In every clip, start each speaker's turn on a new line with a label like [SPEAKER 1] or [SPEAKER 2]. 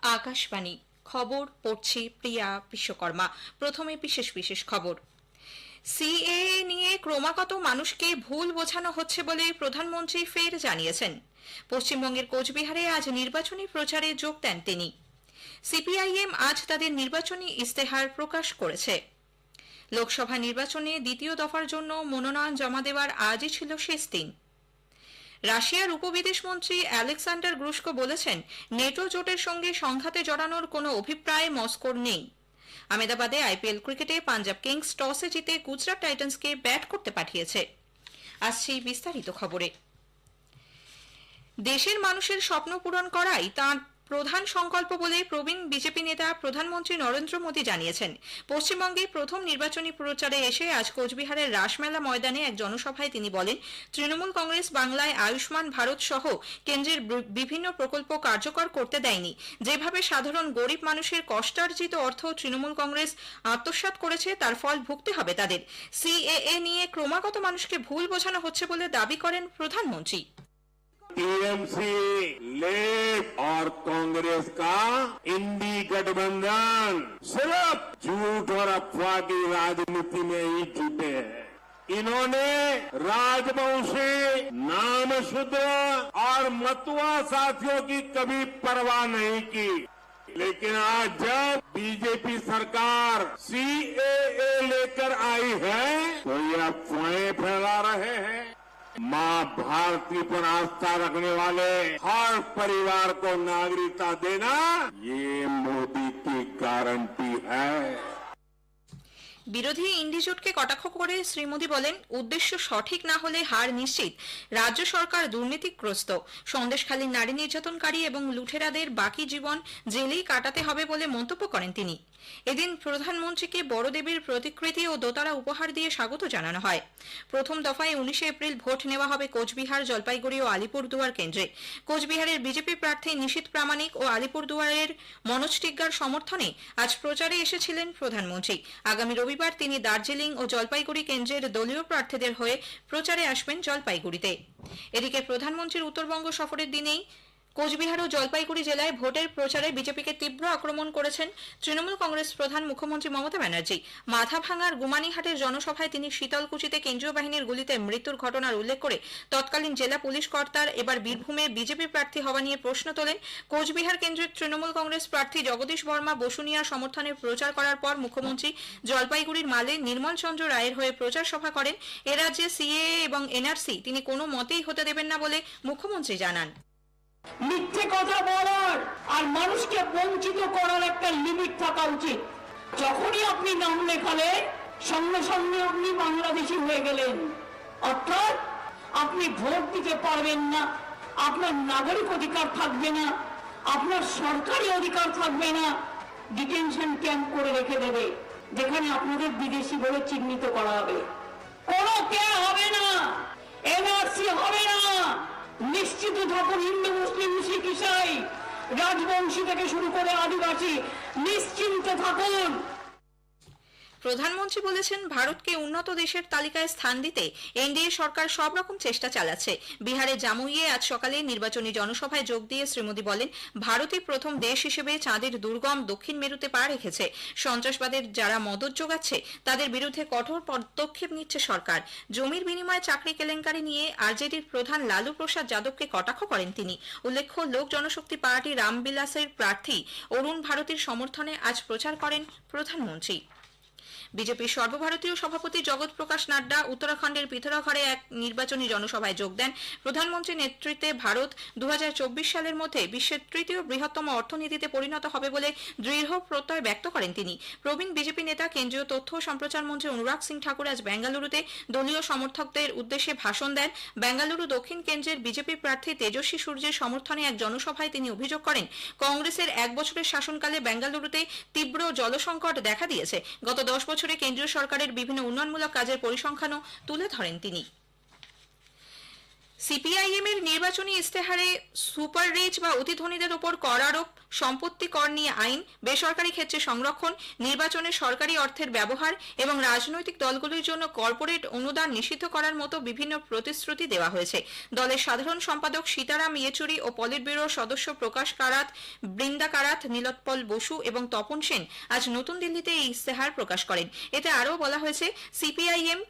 [SPEAKER 1] আকাশবাণী খবর পড়ছি প্রিয়া বিশ্বকর্মা। প্রথমে বিশেষ খবর। সিএএ নিয়ে ক্রমাগত মানুষকে ভুল বোঝানো হচ্ছে বলে প্রধানমন্ত্রী ফের জানিয়েছেন। পশ্চিমবঙ্গের কোচবিহারে আজ নির্বাচনী প্রচারে যোগ দেন তিনি। সিপিআইএম আজ তাদের নির্বাচনী ইস্তেহার প্রকাশ করেছে। লোকসভা নির্বাচনে দ্বিতীয় দফার জন্য মনোনয়ন জমা দেওয়ার আজই ছিল শেষ দিন। রাশিয়ার উপবিদেশমন্ত্রী আলেকজান্ডার গ্রুশকো বলেছেন, নেটো জোটের সঙ্গে সংঘাতে জড়ানোর কোনো অভিপ্রায় মস্কোর নেই। আহমেদাবাদে আইপিএল ক্রিকেটে পাঞ্জাব কিংস টসে জিতে গুজরাট টাইটান্সকে ব্যাট করতে পাঠিয়েছে। আসছি বিস্তারিত খবরে। দেশের মানুষের স্বপ্ন পূরণ করাই তাঁর প্রধান সংকল্প বলে প্রবীণ বিজেপি নেতা প্রধানমন্ত্রী নরেন্দ্র মোদী জানিয়েছেন। পশ্চিমবঙ্গে প্রথম নির্বাচনী প্রচারে এসে আজ কোচবিহারের রাসমেলা ময়দানে এক জনসভায় তিনি বলেন, তৃণমূল কংগ্রেস বাংলায় আয়ুষ্মান ভারত সহ কেন্দ্রের বিভিন্ন প্রকল্প কার্যকর করতে দেয়নি। যেভাবে সাধারণ গরিব মানুষের কষ্টার্জিত অর্থ তৃণমূল কংগ্রেস আত্মসাৎ করেছে, তার ফল ভুগতে হবে তাদের। সিএএ নিয়ে ক্রমাগত মানুষকে ভুল বোঝানো হচ্ছে বলে দাবি করেন প্রধানমন্ত্রী।
[SPEAKER 2] टीएमसी लेफ्ट और कांग्रेस का इंडी गठबंधन सिर्फ झूठ और अफवाह की राजनीति में ही जुटे हैं। इन्होंने राजवंशी, नामशूद्र और मतुआ साथियों की कभी परवाह नहीं की, लेकिन आज जब बीजेपी सरकार सीएए लेकर आई है तो ये अफवाहें फैला रहे हैं। मां भारती पर आस्था रखने वाले हर परिवार को नागरिकता देना ये मोदी की गारंटी है।
[SPEAKER 1] বিরোধী ইন্ডিজোটকে কটাক্ষ করে শ্রী মোদী বলেন, উদ্দেশ্য সঠিক না হলে হার নিশ্চিত। রাজ্য সরকার দুর্নীতিগ্রস্ত। সন্দেশখালীর নারী নির্যাতনকারী এবং লুঠেরাদের বাকি জীবন জেলেই কাটাতে হবে বলে মন্তব্য করেন তিনি। এদিন প্রধানমন্ত্রীকে বড়দেবীর প্রতিকৃতি ও দোতারা উপহার দিয়ে স্বাগত জানানো হয়। প্রথম দফায় 19 এপ্রিল ভোট নেওয়া হবে কোচবিহার, জলপাইগুড়ি ও আলিপুরদুয়ার কেন্দ্রে। কোচবিহারের বিজেপি প্রার্থী নিশীথ প্রামাণিক ও আলিপুরদুয়ারের মনোজ টিগ্গার সমর্থনে আজ প্রচারে এসেছিলেন প্রধানমন্ত্রী। আগামী রবিবার তিনি দার্জিলিং ও জলপাইগুড়ি কেন্দ্রের দলীয় প্রার্থীদের হয়ে প্রচারে আসবেন জলপাইগুড়িতে। এদিকে প্রধানমন্ত্রীর উত্তরবঙ্গ সফরের দিনেই কোচবিহার ও জলপাইগুড়ি জেলায় ভোটের প্রচারে বিজেপিকে তীব্র আক্রমণ করেছেন তৃণমূল কংগ্রেস প্রধান মুখ্যমন্ত্রী মমতা ব্যানার্জি। মাথাভাঙার গুমানিহাটের জনসভায় তিনি শীতলকুচিতে কেন্দ্রীয় বাহিনীর গুলিতে মৃত্যুর ঘটনার উল্লেখ করে তৎকালীন জেলা পুলিশ কর্তার এবার বীরভূমে বিজেপি প্রার্থী হওয়া নিয়ে প্রশ্ন তোলেন। কোচবিহার কেন্দ্রের তৃণমূল কংগ্রেস প্রার্থী জগদীশ বর্মা বসুনিয়ার সমর্থনে প্রচার করার পর মুখ্যমন্ত্রী জলপাইগুড়ির মালে নির্মল চন্দ্র রায়ের হয়ে প্রচার সভা করেন। এ রাজ্যে সিএএ এবং এনআরসি তিনি কোনো মতেই হতে দেবেন না বলে মুখ্যমন্ত্রী জানান।
[SPEAKER 3] মিথ্যে কথা বলার আর মানুষকে বঞ্চিত করার একটা লিমিট থাকা উচিত। যখনই আপনি নাম লেখালে সঙ্গে সঙ্গে আপনি বাংলাদেশি হয়ে গেলেন, অর্থাৎ আপনি ভোট দিতে পারবেন না, আপনার নাগরিক অধিকার থাকবে না, আপনার সরকারি অধিকার থাকবে না। ডিটেনশন ক্যাম্প করে রেখে দেবে, যেখানে আপনাদের বিদেশি বলে চিহ্নিত করা হবে। কোনো কেয়ার হবে না, এনআরসি হবে না। নিশ্চিত থাকুন, হিন্দু, মুসলিম, শিখ, ইসাই, রাজবংশী থেকে শুরু করে আদিবাসী, নিশ্চিন্তে থাকুন।
[SPEAKER 1] প্রধানমন্ত্রী বলেছেন, ভারতকে উন্নত দেশের তালিকায় স্থান দিতে এনডিএ সরকার সব রকম চেষ্টা চালাচ্ছে। বিহারের জামুইয়ে আজ সকালে নির্বাচনী জনসভায় যোগ দিয়ে শ্রী মোদী বলেন, ভারতই প্রথম দেশ হিসেবে চাঁদের দুর্গম দক্ষিণ মেরুতে পা রেখেছে। সন্ত্রাসবাদের যারা মদত যোগাচ্ছে তাদের বিরুদ্ধে কঠোর পদক্ষেপ নিচ্ছে সরকার। জমির বিনিময়ে চাকরি কেলেঙ্কারি নিয়ে আরজেডির প্রধান লালু প্রসাদ যাদবকে কটাক্ষ করেন তিনি। উল্লেখ্য, লোক জনশক্তি পার্টি রামবিলাসের প্রার্থী অরুণ ভারতীর সমর্থনে আজ প্রচার করেন প্রধানমন্ত্রী। বিজেপির সর্বভারতীয় সভাপতি জগৎ প্রকাশ নাড্ডা উত্তরাখণ্ডের পিথোরাগড়ে এক নির্বাচনী জনসভায় যোগ দেন। প্রধানমন্ত্রীর নেতৃত্বে ভারত 2024 সালের মধ্যে বিশ্বের তৃতীয় বৃহত্তম অর্থনীতিতে পরিণত হবে বলে দৃঢ় প্রত্যয় ব্যক্ত করেন তিনি। প্রবীণ বিজেপি নেতা কেন্দ্রীয় তথ্য ও সম্প্রচার মন্ত্রী অনুরাগ সিং ঠাকুর আজ বেঙ্গালুরুতে দলীয় সমর্থকদের উদ্দেশ্যে ভাষণ দেন। বেঙ্গালুরু দক্ষিণ কেন্দ্রের বিজেপি প্রার্থী তেজস্বী সূর্যের সমর্থনে এক জনসভায় তিনি অভিযোগ করেন, কংগ্রেসের 1 বছরের শাসনকালে বেঙ্গালুরুতে তীব্র জলসংকট দেখা দিয়েছে। গত 10 বছরে কেন্দ্রীয় সরকারের বিভিন্ন উন্নয়নমূলক কাজের পরিসংখ্যানও তুলে ধরেন তিনি। সিপিআইএম এর নির্বাচনী ইস্তেহারে সুপার রিচ বা অতি ধনীদের উপর কর আরোপ, সম্পত্তি কর নিয়ে আইন, বেসরকারি ক্ষেত্রে সংরক্ষণ, নির্বাচনে সরকারি অর্থের ব্যবহার এবং রাজনৈতিক দলগুলির জন্য কর্পোরেট অনুদান নিষিদ্ধ করার মতো বিভিন্ন প্রতিশ্রুতি দেওয়া হয়েছে। দলের সাধারণ সম্পাদক সীতারাম ইয়েচুরি ও পলিট ব্যুরোর সদস্য প্রকাশ কারাত, বৃন্দা কারাত, নীলোৎপল বসু এবং তপন সেন আজ নতুন দিল্লিতে এই ইস্তেহার প্রকাশ করেন। এতে আরও বলা হয়েছে, সিপিআইএম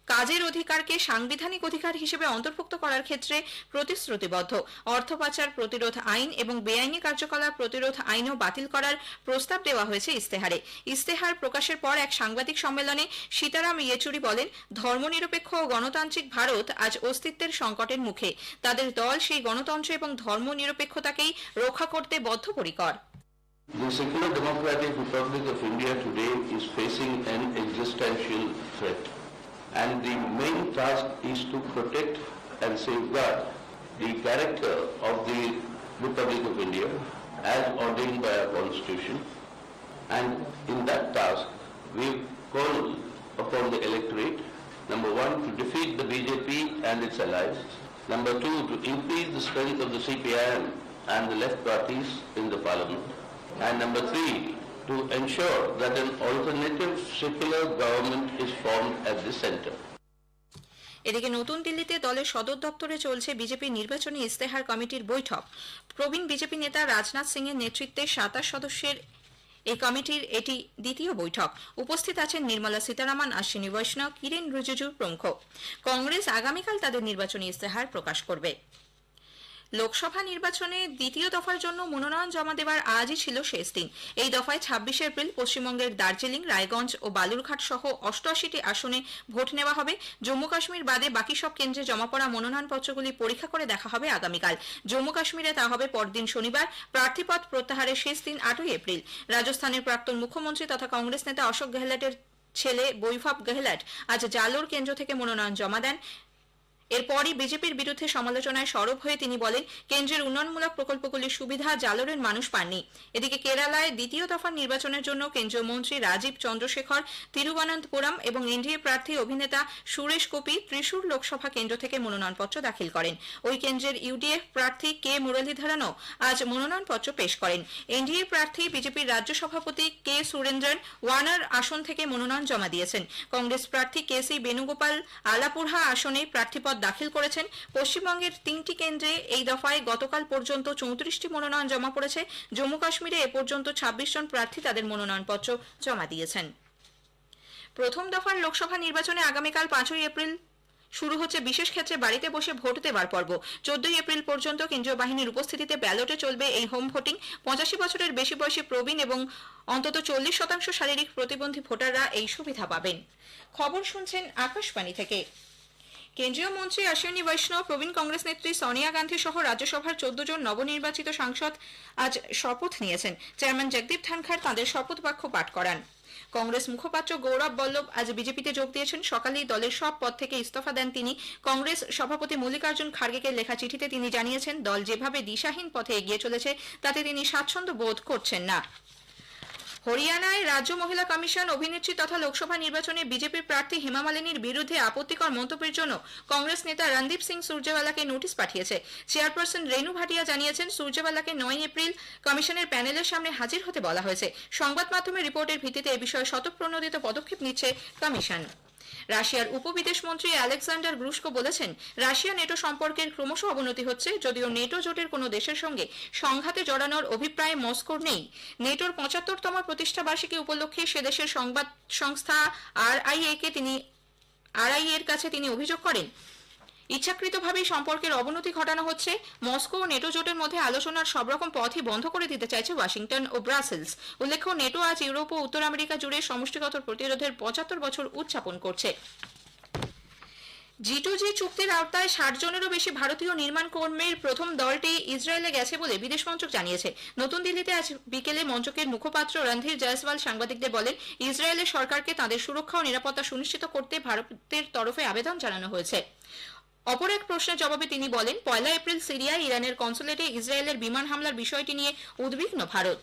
[SPEAKER 1] কাজের অধিকারকে সাংবিধানিক অধিকার হিসেবে অন্তর্ভুক্ত করার ক্ষেত্রে প্রতিশ্রুতিবদ্ধ। অর্থ পাচার প্রতিরোধ আইন এবং বেআইনি কার্যকলাপ প্রতিরোধ আইনও বাতিল করার প্রস্তাব দেওয়া হয়েছে ইস্তেহারে। ইস্তেহার প্রকাশের পর এক সাংবাদিক সম্মেলনে সীতারাম ইয়েচুরি বলেন, ধর্মনিরপেক্ষ ও গণতান্ত্রিক ভারত আজ অস্তিত্বের সংকটের মুখে। তাদের দল সেই গণতন্ত্র এবং ধর্মনিরপেক্ষতাকেই রক্ষা করতে বদ্ধপরিকর।
[SPEAKER 4] The secular democratic Republic of India today is facing an existential threat, and the main task is to protect and safeguard the character of the Republic of India as ordained by our Constitution. And in that task, we call upon the electorate, number one, to defeat the BJP and its allies, number two, to increase the strength of the CPIM and the left parties in the parliament, and number three, to ensure that an alternative secular government is formed at the center.
[SPEAKER 1] এদিকে নতুন দিল্লিতে দলের সদর দপ্তরে চলছে BJP নির্বাচনী ইস্তেহার কমিটির বৈঠক। প্রবীণ বিজেপি নেতা রাজনাথ সিং এর নেতৃত্বে 27 সদস্যের এই কমিটির এটি দ্বিতীয় বৈঠক। উপস্থিত আছেন নির্মলা সীতারামন, অশ্বিনী বৈষ্ণব, কিরেন রিজিজু প্রমুখ। কংগ্রেস আগামীকাল তাদের নির্বাচনী ইস্তেহার প্রকাশ করবে। লোকসভা নির্বাচনে দ্বিতীয় দফার জন্য মনোনয়ন জমা দেওয়ার আজই ছিল শেষ দিন। এই দফায় 26 এপ্রিল পশ্চিমবঙ্গের দার্জিলিং, রায়গঞ্জ ও বালুরঘাট সহ 88টি আসনে ভোট নেওয়া হবে। জম্মু কাশ্মীর বাদে বাকি সব কেন্দ্রে জমা পড়া মনোনয়নপত্রগুলি পরীক্ষা করে দেখা হবে আগামীকাল। জম্মু কাশ্মীরে তা হবে পরদিন শনিবার। প্রার্থীপদ প্রত্যাহারের শেষ দিন 8ই এপ্রিল। রাজস্থানের প্রাক্তন মুখ্যমন্ত্রী তথা কংগ্রেস নেতা অশোক গেহলটের ছেলে বৈভব গেহলট আজ জালোর কেন্দ্র থেকে মনোনয়ন জমা দেন। এরপরই বিজেপির বিরুদ্ধে সমালোচনায় সরব হয়ে তিনি বলেন, কেন্দ্রের উন্নয়নমূলক প্রকল্পগুলির সুবিধা জালোরের মানুষ পাননি। এদিকে কেরালায় দ্বিতীয় দফার নির্বাচনের জন্য কেন্দ্রীয় মন্ত্রী রাজীব চন্দ্রশেখর তিরুবনন্তপুরম এবং এনডিএ প্রার্থী অভিনেতা সুরেশ গোপী ত্রিশূর লোকসভা কেন্দ্র থেকে মনোনয়নপত্র দাখিল করেন। ওই কেন্দ্রের ইউডিএফ প্রার্থী কে মুরলীধরনও আজ মনোনয়নপত্র পেশ করেন। এনডিএ প্রার্থী বিজেপির রাজ্য সভাপতি কে সুরেন্দ্রন ওয়ানার আসন থেকে মনোনয়ন জমা দিয়েছেন। কংগ্রেস প্রার্থী কে সি বেণুগোপাল আলাপুরহা আসনে প্রার্থীপদ দাখিল করেছেন। পশ্চিমবঙ্গের 3টি কেন্দ্রে এই দফায় গতকাল পর্যন্ত 34টি মনোনয়ন জমা পড়েছে। জম্মু কাশ্মীরে এ পর্যন্ত 26 জন প্রার্থী তাদের মনোনয়নপত্র জমা দিয়েছেন। প্রথম দফার লোকসভা নির্বাচনে আগামীকাল 5ই এপ্রিল শুরু হচ্ছে বিশেষ ক্ষেত্রে বাড়িতে বসে ভোট দেওয়ার পর্ব। 14ই এপ্রিল পর্যন্ত কেন্দ্রীয় বাহিনীর উপস্থিতিতে ব্যালটে চলবে এই হোম ভোটিং। 85 বছরের বেশি বয়সী প্রবীণ এবং অন্তত 40% শারীরিক প্রতিবন্ধী ভোটাররা এই সুবিধা পাবেন। খবর শুনছেন আকাশবাণী থেকে। কেন্দ্রীয় মন্ত্রী অশ্বিনী বৈষ্ণব, প্রবীণ কংগ্রেস নেত্রী সোনিয়া গান্ধী সহ রাজ্যসভার 14 জন নবনির্বাচিত সাংসদ আজ শপথ নিয়েছেন। চেয়ারম্যান জগদীপ ধনখড় তাঁদের শপথ বাক্য পাঠ করান। কংগ্রেস মুখপাত্র গৌরব বল্লভ আজ বিজেপিতে যোগ দিয়েছেন। সকালেই দলের সব পদ থেকে ইস্তফা দেন তিনি। কংগ্রেস সভাপতি মল্লিকার্জুন খার্গেকে লেখা চিঠিতে তিনি জানিয়েছেন, দল যেভাবে দিশাহীন পথে এগিয়ে চলেছে তাতে তিনি স্বাচ্ছন্দ্য বোধ করছেন না। হরিয়ানায় রাজ্য মহিলা কমিশন অভিনেত্রী তথা লোকসভা নির্বাচনে বিজেপির প্রার্থী হেমা মালিনীর বিরুদ্ধে আপত্তিকর মন্তব্যের জন্য কংগ্রেস নেতা রণদীপ সিং সুরজেওয়ালাকে নোটিশ পাঠিয়েছে। চেয়ারপারসন রেনু ভাটিয়া জানিয়েছেন, সুরজেওয়ালাকে 9 এপ্রিল কমিশনের প্যানেলের সামনে হাজির হতে বলা হয়েছে। সংবাদ মাধ্যমের রিপোর্টের ভিত্তিতে এ বিষয়ে স্বতঃপ্রণোদিত পদক্ষেপ নিচ্ছে কমিশন। রাশিয়ার উপবিদেশ মন্ত্রী আলেকজান্ডার গ্রুশকো বলেছেন, রাশিয়া নেটো সম্পর্কের ক্রমশ অবনতি হচ্ছে, যদিও নেটো জোটের কোনো দেশের সঙ্গে সংঘাতে জড়ানোর অভিপ্রায় মস্কোর নেই। নেটোর 75তম প্রতিষ্ঠাবার্ষিকী উপলক্ষে সে দেশের সংবাদ সংস্থা আরআইএ এর কাছে তিনি অভিযোগ করেন, ইচ্ছাকৃতভাবেই সম্পর্কের অবনতি ঘটানো হচ্ছে। মস্কো ও নেটো জোটের মধ্যে আলোচনার সব রকম পথই বন্ধ করে দিতে চাইছে ওয়াশিংটন ও ব্রাসেলস। উল্লেখ্য, নেটো আজ ইউরোপ ও উত্তর আমেরিকা জুড়ে সমষ্টিগত প্রতিরোধের 75 বছর উদযাপন করছে। G2G চুক্তির আওতায় 60 জনেরও বেশি ভারতীয় নির্মাণ কর্মীর প্রথম দলটি ইসরায়েলে গেছে বলে বিদেশ মন্ত্রক জানিয়েছে। নতুন দিল্লিতে আজ বিকেলে মন্ত্রকের মুখপাত্র রণধীর জয়সওয়াল সাংবাদিকদের বলেন, ইসরায়েলের সরকারকে তাদের সুরক্ষা ও নিরাপত্তা সুনিশ্চিত করতে ভারতের তরফে আবেদন জানানো হয়েছে। অপর এক প্রশ্নের জবাবে তিনি বলেন, 1 এপ্রিল সিরিয়ায় ইরানের কনসুলেটে ইসরায়েলের বিমান হামলার বিষয়টি নিয়ে উদ্বিগ্ন ভারত।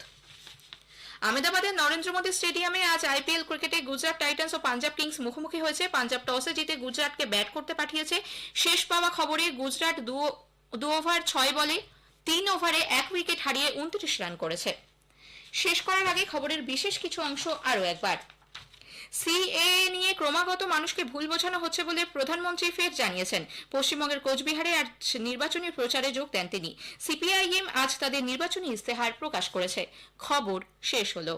[SPEAKER 1] আহমেদাবাদের নরেন্দ্র মোদী স্টেডিয়ামে আজ আইপিএল ক্রিকেটে গুজরাট টাইটান্স ও পাঞ্জাব কিংস মুখোমুখি হয়েছে। পাঞ্জাব টসে জিতে গুজরাটকে ব্যাট করতে পাঠিয়েছে। শেষ পাওয়া খবরে গুজরাট 2 ওভার 6 বলে 3 ওভারে 1 উইকেট হারিয়ে 29 রান করেছে। শেষ করার আগে খবরের বিশেষ কিছু অংশ আরো একবার। সিএএ নিয়ে ক্রমাগত মানুষকে ভুল বোঝানো হচ্ছে বলে প্রধানমন্ত্রী ফের জানিয়েছেন। পশ্চিমবঙ্গের কোচবিহারে আজ নির্বাচনী প্রচারে যোগ দেন তিনি। সিপিআইএম আজ তাদের নির্বাচনী ইস্তেহার প্রকাশ করেছে। খবর শেষ হলো।